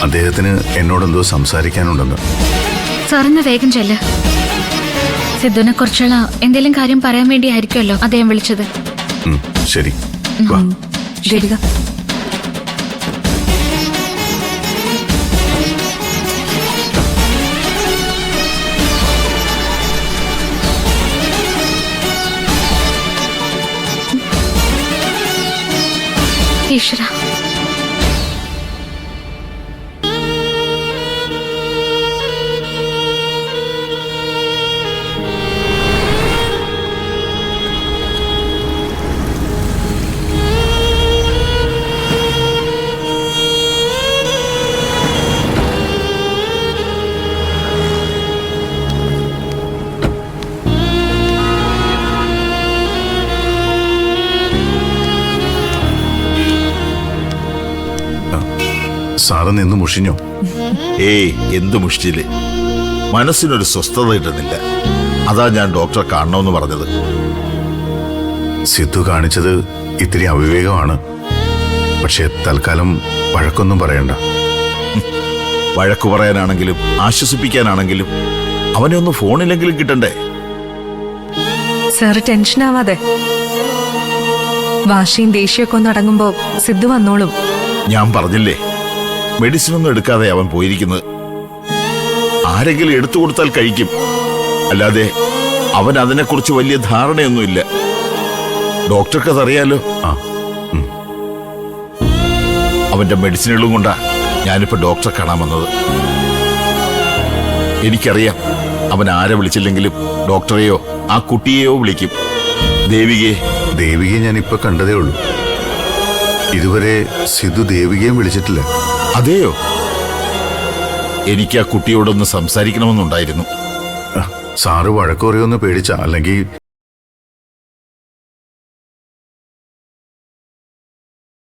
അദ്ദേഹത്തിന് എന്നോടെന്തോ സംസാരിക്കാനുണ്ടെന്ന്. സാറിന് വേഗം ചെല്ല്. സിദ്ധുവിനെ കുറിച്ചുള്ള എന്തെങ്കിലും കാര്യം പറയാൻ വേണ്ടിയായിരിക്കുമല്ലോ അദ്ദേഹം വിളിച്ചത്. ശരി, വാ. ദേവിക, ഈശ്വര, സാറ് നിന്ന് മുഷിഞ്ഞോ? ഏയ്, എന്ത് മുഷ്ടില്. മനസ്സിനൊരു സ്വസ്ഥത കിട്ടുന്നില്ല. അതാ ഞാൻ ഡോക്ടറെ കാണണമെന്ന് പറഞ്ഞത്. സിദ്ധു കാണിച്ചത് ഇത്തിരി അവിവേകമാണ്. പക്ഷെ തൽക്കാലം വഴക്കൊന്നും പറയണ്ട. വഴക്കു പറയാനാണെങ്കിലും ആശ്വസിപ്പിക്കാനാണെങ്കിലും അവനെ ഒന്ന് ഫോണിലെങ്കിലും കിട്ടണ്ടേ? സാറ് ടെൻഷനാവാതെ. വാശിയും ദേഷ്യമൊക്കെ ഒന്ന് അടങ്ങുമ്പോ സിദ്ധു വന്നോളും. ഞാൻ പറഞ്ഞില്ലേ, മെഡിസിൻ ഒന്നും എടുക്കാതെ അവൻ പോയിരിക്കുന്നത്. ആരെങ്കിലും എടുത്തു കൊടുത്താൽ കഴിക്കും, അല്ലാതെ അവൻ അതിനെക്കുറിച്ച് വലിയ ധാരണയൊന്നുമില്ല. ഡോക്ടർക്ക് അതറിയാലോ. അവന്റെ മെഡിസിനുകളും കൊണ്ടാ ഞാനിപ്പോ ഡോക്ടറെ കാണാൻ വന്നത്. എനിക്കറിയാം, അവൻ ആരെ വിളിച്ചില്ലെങ്കിലും ഡോക്ടറെയോ ആ കുട്ടിയെയോ വിളിക്കും. ദേവികയെ ഞാൻ ഇപ്പൊ കണ്ടതേ ഉള്ളൂ. ഇതുവരെ സിദ്ധു ദേവികയും വിളിച്ചിട്ടില്ല. അതെയോ? എനിക്ക് ആ കുട്ടിയോടൊന്ന് സംസാരിക്കണമെന്നുണ്ടായിരുന്നു. സാറ് വഴക്കുറയൊന്ന് പേടിച്ച, അല്ലെങ്കിൽ